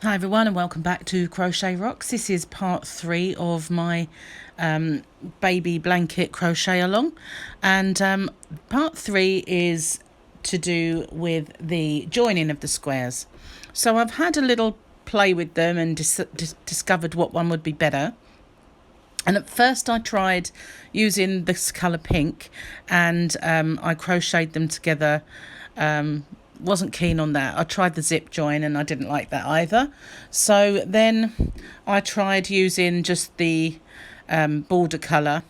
Hi everyone and welcome back to Crochet Rocks. This is part 3 of my baby blanket crochet along, and part 3 is to do with the joining of the squares. So I've had a little play with them and discovered what one would be better. And at first I tried using this colour pink, and I crocheted them together. Wasn't keen on that. I tried the zip join and I didn't like that either. So then I tried using just the border colour,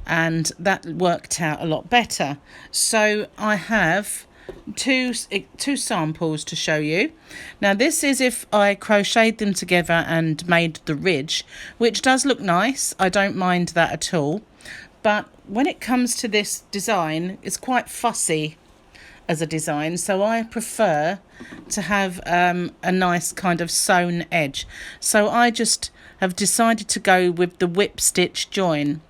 and that worked out a lot better. So I have two samples to show you. Now this is if I crocheted them together and made the ridge, which does look nice. I don't mind that at all. But when it comes to this design, it's quite fussy as a design, so I prefer to have a nice kind of sewn edge. So I just have decided to go with the whip stitch join,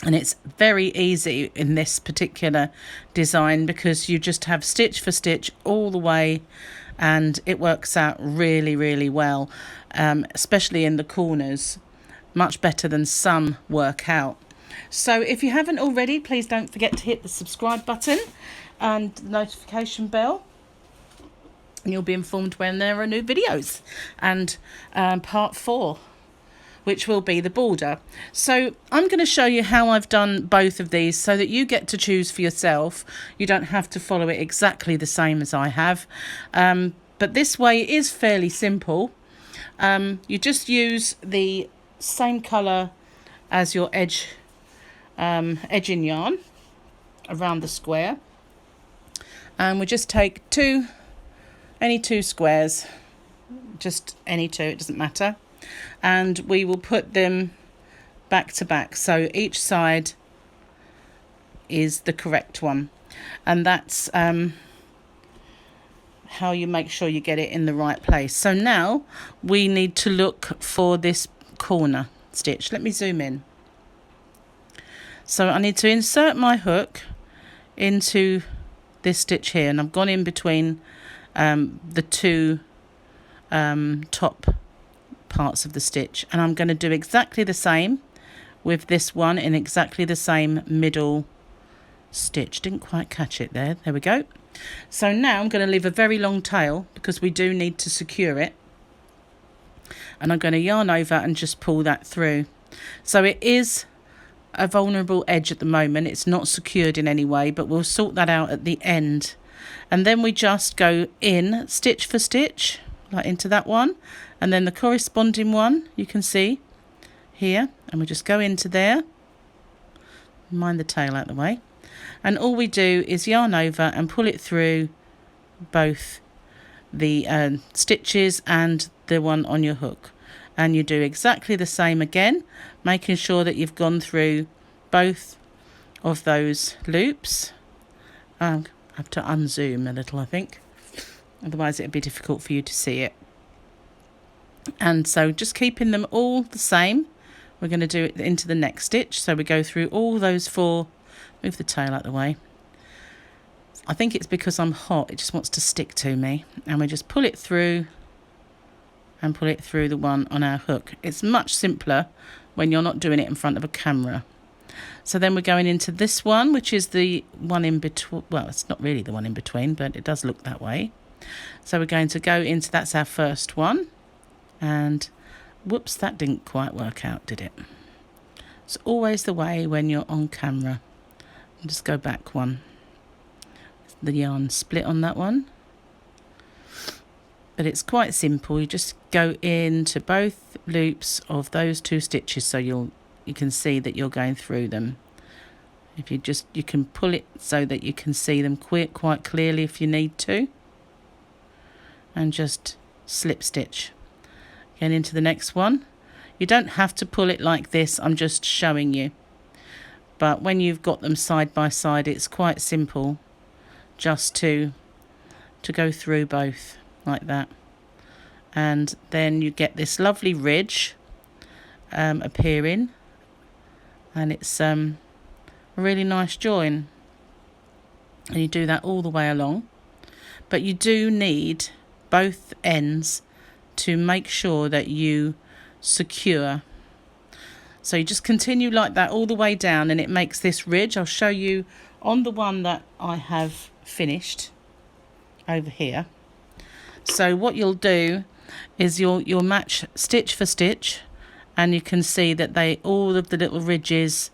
and it's very easy in this particular design because you just have stitch for stitch all the way, and it works out really well, especially in the corners, much better than some work out. So if you haven't already, please don't forget to hit the subscribe button and the notification bell, and you'll be informed when there are new videos. And part 4, which will be the border. So I'm going to show you how I've done both of these so that you get to choose for yourself. You don't have to follow it exactly the same as I have, but this way is fairly simple. You just use the same colour as your edging yarn around the square, and we just take any two squares, just any two, it doesn't matter, and we will put them back to back so each side is the correct one, and that's how you make sure you get it in the right place. So now we need to look for this corner stitch. Let me zoom in. So I need to insert my hook into this stitch here, and I've gone in between the two top parts of the stitch, and I'm going to do exactly the same with this one in exactly the same middle stitch. Didn't quite catch it there. There we go. So now I'm going to leave a very long tail because we do need to secure it, and I'm going to yarn over and just pull that through. So it is a vulnerable edge at the moment, it's not secured in any way, but we'll sort that out at the end. And then we just go in stitch for stitch, like into that one, and then the corresponding one you can see here, and we just go into there, mind the tail out of the way, and all we do is yarn over and pull it through both the stitches and the one on your hook. And you do exactly the same again, making sure that you've gone through both of those loops. I have to unzoom a little, I think, otherwise it'd be difficult for you to see it. And so just keeping them all the same, we're going to do it into the next stitch. So we go through all those 4, move the tail out of the way. I think it's because I'm hot, it just wants to stick to me, and we just pull it through and pull it through the one on our hook. It's much simpler when you're not doing it in front of a camera. So then we're going into this one, which is the one in between. Well, it's not really the one in between, but it does look that way. So we're going to go into, that's our first one, and whoops, that didn't quite work out, did it? It's always the way when you're on camera. I'll just go back one. The yarn split on that one. But it's quite simple. You just go into both loops of those 2 stitches so you can see that you're going through them. If you can pull it so that you can see them quite clearly if you need to, and just slip stitch again into the next one. You don't have to pull it like this, I'm just showing you, but when you've got them side by side it's quite simple just to go through both like that, and then you get this lovely ridge appearing, and it's a really nice join, and you do that all the way along. But you do need both ends to make sure that you secure. So you just continue like that all the way down, and it makes this ridge. I'll show you on the one that I have finished over here. So what you'll do is you'll match stitch for stitch, and you can see that all of the little ridges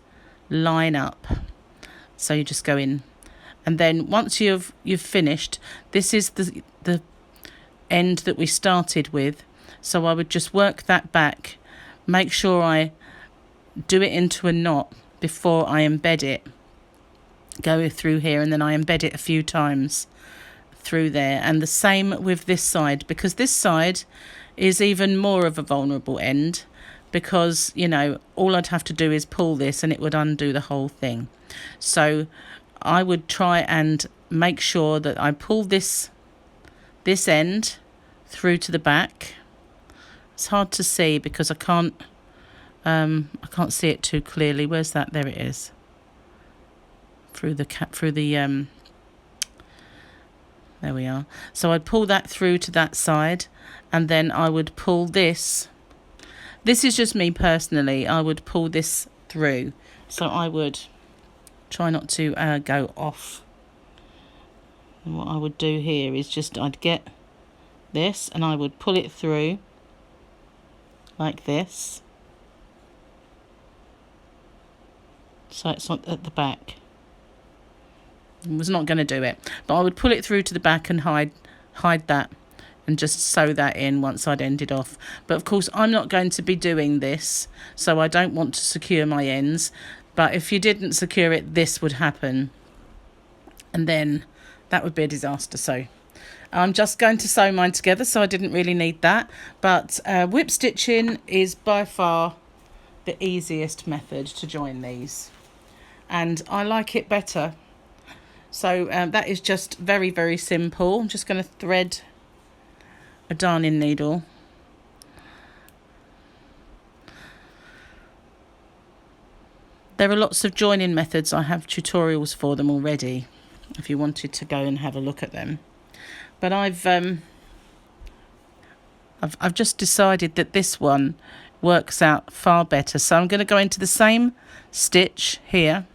line up. So you just go in, and then once you've finished, this is the end that we started with. So I would just work that back, make sure I do it into a knot before I embed it. Go through here, and then I embed it a few times through there. And the same with this side, because this side is even more of a vulnerable end, because, you know, all I'd have to do is pull this and it would undo the whole thing. So I would try and make sure that I pull this end through to the back. It's hard to see because I can't see it too clearly. Where's that? There it is. There we are. So I'd pull that through to that side, and then I would pull this. This is just me personally. I would pull this through. So I would try not to go off. And what I would do here is just I'd get this and I would pull it through like this. So it's not at the back. I was not going to do it, but I would pull it through to the back and hide that, and just sew that in once I'd ended off. But of course I'm not going to be doing this, so I don't want to secure my ends. But if you didn't secure it, this would happen, and then that would be a disaster. So I'm just going to sew mine together, so I didn't really need that. But whip stitching is by far the easiest method to join these, and I like it better. So that is just very, very simple. I'm just going to thread a darning needle. There are lots of joining methods. I have tutorials for them already if you wanted to go and have a look at them. But I've just decided that this one works out far better. So I'm going to go into the same stitch here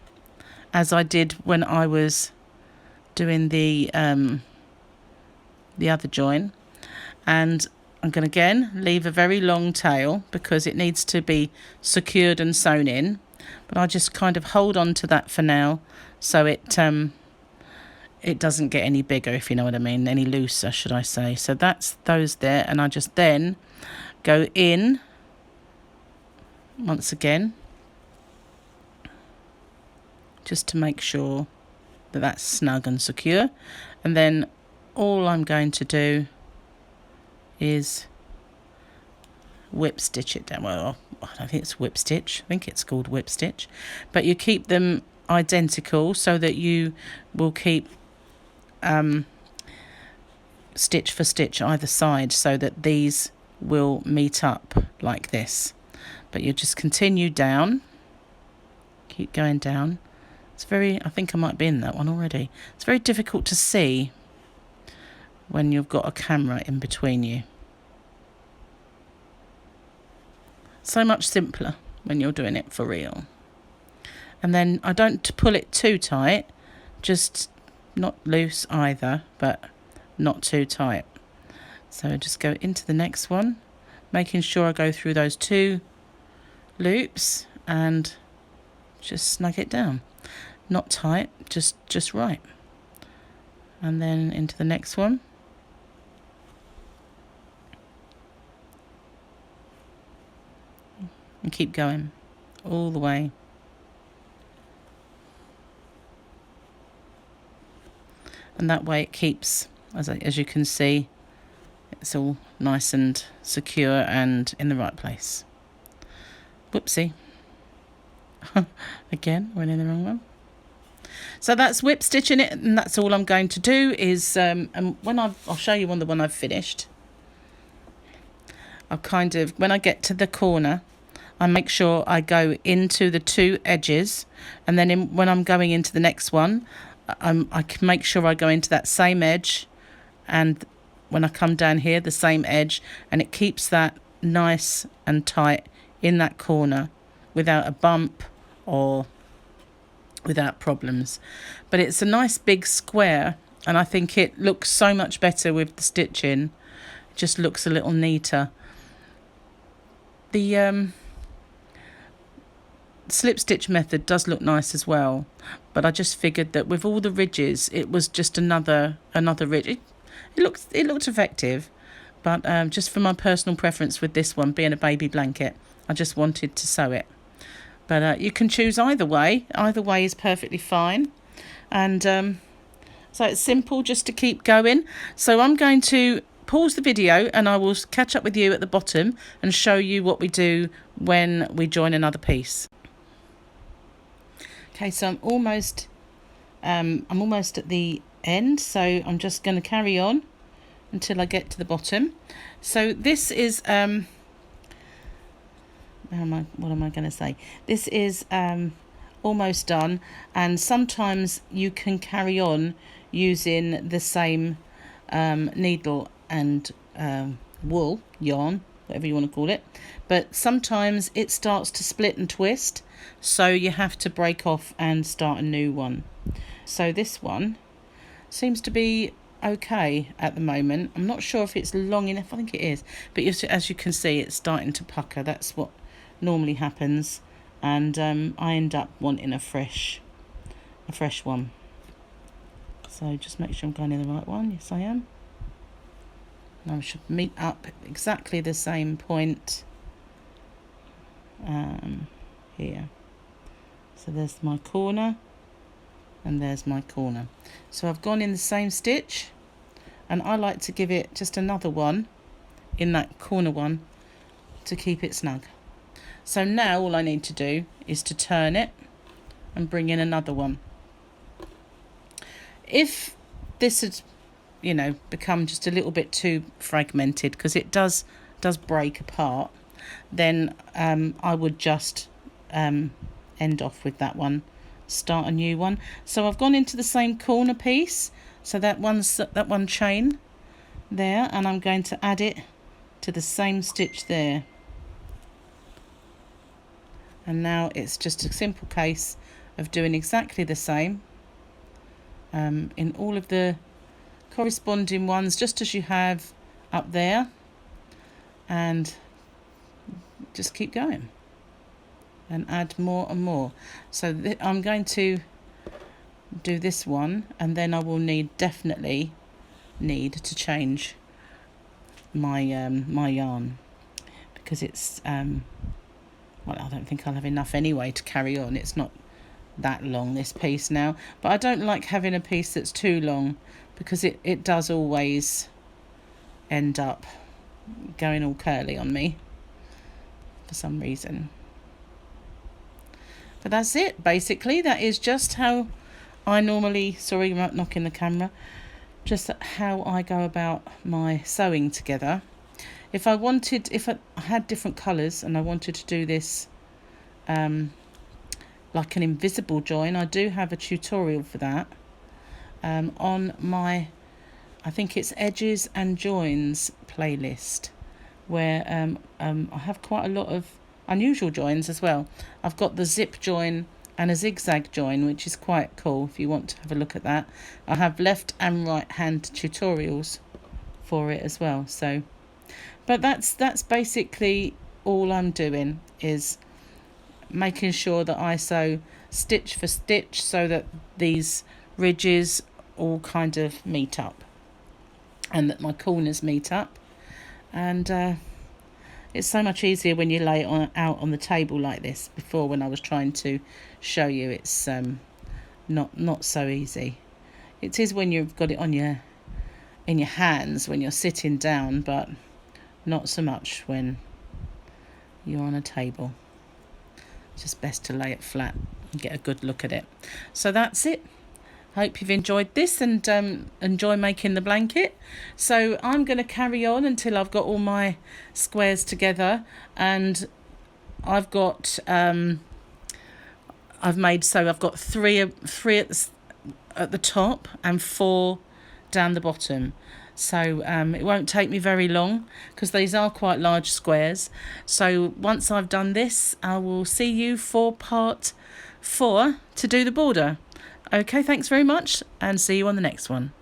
as I did when I was doing the other join, and I'm going to again leave a very long tail because it needs to be secured and sewn in, but I just kind of hold on to that for now so it doesn't get any bigger, if you know what I mean, any looser should I say. So that's those there, and I just then go in once again just to make sure that that's snug and secure, and then all I'm going to do is whip stitch it down. Well, I don't think it's whip stitch, I think it's called whip stitch, but you keep them identical so that you will keep stitch for stitch either side, so that these will meet up like this. But you just continue down, keep going down. It's I think I might be in that one already. It's very difficult to see when you've got a camera in between you. So much simpler when you're doing it for real. And then I don't pull it too tight, just not loose either, but not too tight. So I just go into the next one, making sure I go through those two loops and just snug it down. Not tight, just right. And then into the next one. And keep going all the way. And that way it keeps, as you can see, it's all nice and secure and in the right place. Whoopsie. Again, went in the wrong one. So that's whip stitching it, and that's all I'm going to do is, and when I'll show you on the one I've finished, I'll kind of, when I get to the corner, I make sure I go into the two edges, and then when I'm going into the next one, I can make sure I go into that same edge and when I come down here, the same edge, and it keeps that nice and tight in that corner without a bump or without problems. But it's a nice big square, and I think it looks so much better with the stitching. It just looks a little neater. The slip stitch method does look nice as well, but I just figured that with all the ridges, it was just another ridge. It looked effective, but just for my personal preference with this one being a baby blanket, I just wanted to sew it. But you can choose either way. Either way is perfectly fine. And so it's simple just to keep going. So I'm going to pause the video and I will catch up with you at the bottom and show you what we do when we join another piece. Okay, so I'm almost at the end, so I'm just going to carry on until I get to the bottom. So this is what am I going to say? This is almost done, and sometimes you can carry on using the same needle and wool, yarn, whatever you want to call it, but sometimes it starts to split and twist, so you have to break off and start a new one. So this one seems to be okay at the moment. I'm not sure if it's long enough. I think it is, but as you can see, it's starting to pucker. That's what normally happens, and I end up wanting a fresh one. So just make sure I'm going in the right one. Yes, I am. And I should meet up exactly the same point here. So there's my corner, and there's my corner. So I've gone in the same stitch, and I like to give it just another one in that corner one to keep it snug. So now all I need to do is to turn it and bring in another one. If this had, become just a little bit too fragmented, because it does break apart, then I would just end off with that one, start a new one. So I've gone into the same corner piece, so that one chain there, and I'm going to add it to the same stitch there. And now it's just a simple case of doing exactly the same in all of the corresponding ones, just as you have up there, and just keep going and add more and more. So I'm going to do this one, and then I will definitely need to change my my yarn, because it's well, I don't think I'll have enough anyway to carry on. It's not that long, this piece now, but I don't like having a piece that's too long, because it does always end up going all curly on me for some reason. But that's it, basically. That is just how I normally, sorry about knocking the camera, just how I go about my sewing together. If I had different colours and I wanted to do this like an invisible join, I do have a tutorial for that on my, I think it's Edges and Joins playlist, where I have quite a lot of unusual joins as well. I've got the zip join and a zigzag join, which is quite cool if you want to have a look at that. I have left and right hand tutorials for it as well. So, but that's basically all I'm doing, is making sure that I sew stitch for stitch so that these ridges all kind of meet up and that my corners meet up. And it's so much easier when you lay it out on the table like this. Before, when I was trying to show you, it's not so easy. It is when you've got it in your hands when you're sitting down, but not so much when you're on a table. It's just best to lay it flat and get a good look at it. So that's it. Hope you've enjoyed this and enjoy making the blanket. So I'm going to carry on until I've got all my squares together, and I've got I've got three at the top and 4 down the bottom. So it won't take me very long because these are quite large squares. So once I've done this, I will see you for part 4 to do the border. Okay, thanks very much and see you on the next one.